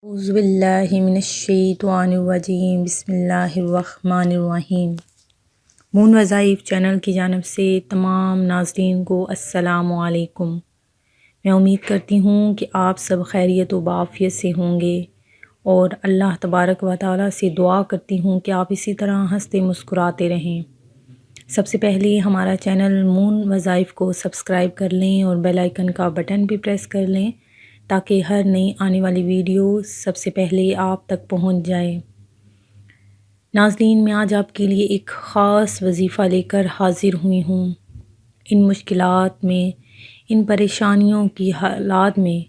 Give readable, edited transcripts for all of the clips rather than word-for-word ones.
اعوذ باللہ من الشیطان الرجیم بسم اللہ الرحمن الرحیم۔ مون وظائف چینل کی جانب سے تمام ناظرین کو السلام علیکم۔ میں امید کرتی ہوں کہ آپ سب خیریت و عافیت سے ہوں گے اور اللہ تبارک و تعالیٰ سے دعا کرتی ہوں کہ آپ اسی طرح ہنستے مسکراتے رہیں۔ سب سے پہلے ہمارا چینل مون وظائف کو سبسکرائب کر لیں اور بیل آئیکن کا بٹن بھی پریس کر لیں تاکہ ہر نئی آنے والی ویڈیو سب سے پہلے آپ تک پہنچ جائے۔ ناظرین، میں آج آپ کے لیے ایک خاص وظیفہ لے کر حاضر ہوئی ہوں۔ ان مشکلات میں، ان پریشانیوں کی حالات میں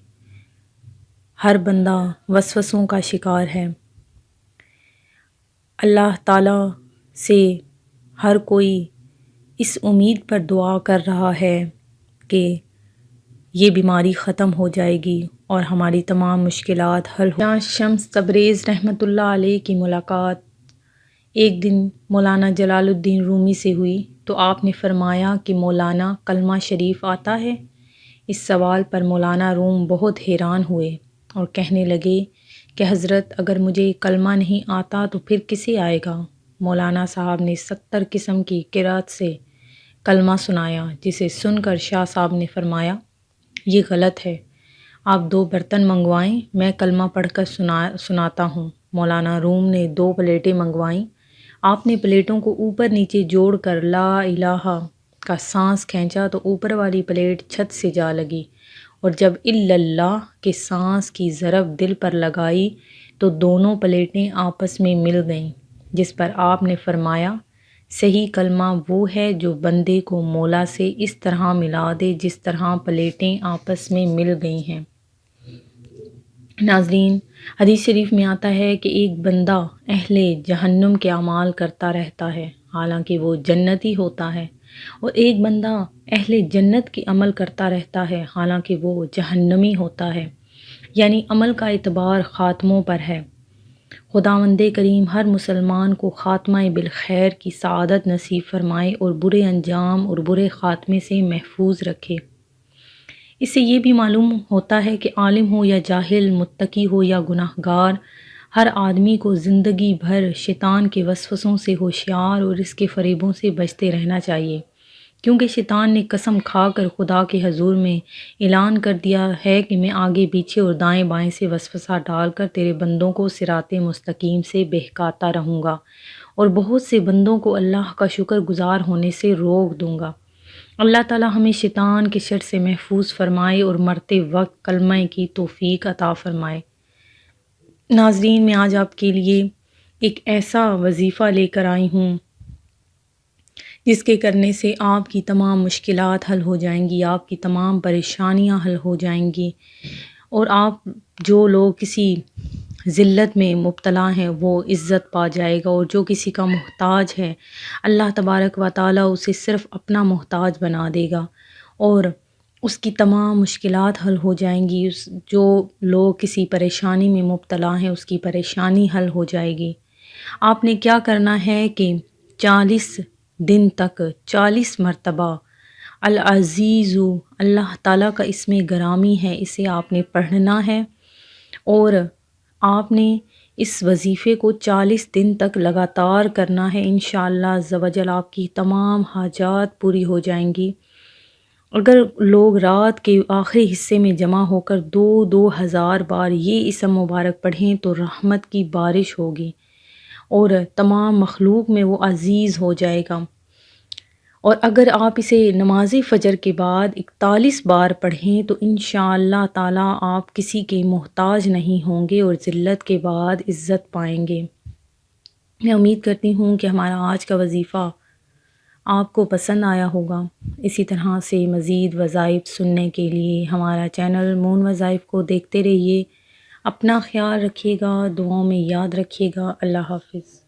ہر بندہ وسوسوں کا شکار ہے۔ اللہ تعالیٰ سے ہر کوئی اس امید پر دعا کر رہا ہے کہ یہ بیماری ختم ہو جائے گی اور ہماری تمام مشکلات حل ہو۔ جہاں شمس تبریز رحمۃ اللہ علیہ کی ملاقات ایک دن مولانا جلال الدین رومی سے ہوئی تو آپ نے فرمایا کہ مولانا، کلمہ شریف آتا ہے؟ اس سوال پر مولانا روم بہت حیران ہوئے اور کہنے لگے کہ حضرت، اگر مجھے کلمہ نہیں آتا تو پھر کسے آئے گا؟ مولانا صاحب نے 70 قسم کی قرأت سے کلمہ سنایا، جسے سن کر شاہ صاحب نے فرمایا یہ غلط ہے، آپ 2 برتن منگوائیں، میں کلمہ پڑھ کر سناتا ہوں۔ مولانا روم نے 2 پلیٹیں منگوائیں۔ آپ نے پلیٹوں کو اوپر نیچے جوڑ کر لا الہ کا سانس کھینچا تو اوپر والی پلیٹ چھت سے جا لگی، اور جب الا اللہ کے سانس کی ضرب دل پر لگائی تو دونوں پلیٹیں آپس میں مل گئیں، جس پر آپ نے فرمایا صحیح کلمہ وہ ہے جو بندے کو مولا سے اس طرح ملا دے جس طرح پلیٹیں آپس میں مل گئی ہیں۔ ناظرین، حدیث شریف میں آتا ہے کہ ایک بندہ اہل جہنم کے اعمال کرتا رہتا ہے حالانکہ وہ جنتی ہوتا ہے، اور ایک بندہ اہل جنت کے عمل کرتا رہتا ہے حالانکہ وہ جہنمی ہوتا ہے۔ یعنی عمل کا اعتبار خاتموں پر ہے۔ خداوند کریم ہر مسلمان کو خاتمہ بالخیر کی سعادت نصیب فرمائے اور برے انجام اور برے خاتمے سے محفوظ رکھے۔ اس سے یہ بھی معلوم ہوتا ہے کہ عالم ہو یا جاہل، متقی ہو یا گناہگار، ہر آدمی کو زندگی بھر شیطان کے وسوسوں سے ہوشیار اور اس کے فریبوں سے بچتے رہنا چاہیے، کیونکہ شیطان نے قسم کھا کر خدا کے حضور میں اعلان کر دیا ہے کہ میں آگے پیچھے اور دائیں بائیں سے وسوسہ ڈال کر تیرے بندوں کو صراط مستقیم سے بہکاتا رہوں گا اور بہت سے بندوں کو اللہ کا شکر گزار ہونے سے روک دوں گا۔ اللہ تعالیٰ ہمیں شیطان کے شر سے محفوظ فرمائے اور مرتے وقت کلمہ کی توفیق عطا فرمائے۔ ناظرین، میں آج آپ کے لیے ایک ایسا وظیفہ لے کر آئی ہوں جس کے کرنے سے آپ کی تمام مشکلات حل ہو جائیں گی، آپ کی تمام پریشانیاں حل ہو جائیں گی، اور آپ جو لوگ کسی ذلت میں مبتلا ہیں وہ عزت پا جائے گا، اور جو کسی کا محتاج ہے اللہ تبارک و تعالیٰ اسے صرف اپنا محتاج بنا دے گا اور اس کی تمام مشکلات حل ہو جائیں گی۔ جو لوگ کسی پریشانی میں مبتلا ہیں اس کی پریشانی حل ہو جائے گی۔ آپ نے کیا کرنا ہے کہ 40 دن تک 40 مرتبہ العزیز، اللہ تعالیٰ کا اسم گرامی ہے، اسے آپ نے پڑھنا ہے، اور آپ نے اس وظیفے کو 40 دن تک لگاتار کرنا ہے۔ انشاءاللہ عز و جل آپ کی تمام حاجات پوری ہو جائیں گی۔ اگر لوگ رات کے آخری حصے میں جمع ہو کر 2,000 بار یہ اسم مبارک پڑھیں تو رحمت کی بارش ہوگی اور تمام مخلوق میں وہ عزیز ہو جائے گا۔ اور اگر آپ اسے نماز فجر کے بعد 41 بار پڑھیں تو انشاءاللہ تعالیٰ آپ کسی کے محتاج نہیں ہوں گے اور ذلت کے بعد عزت پائیں گے۔ میں امید کرتی ہوں کہ ہمارا آج کا وظیفہ آپ کو پسند آیا ہوگا۔ اسی طرح سے مزید وظائف سننے کے لیے ہمارا چینل مون وظائف کو دیکھتے رہیے۔ اپنا خیال رکھیے گا، دعاؤں میں یاد رکھیے گا۔ اللہ حافظ۔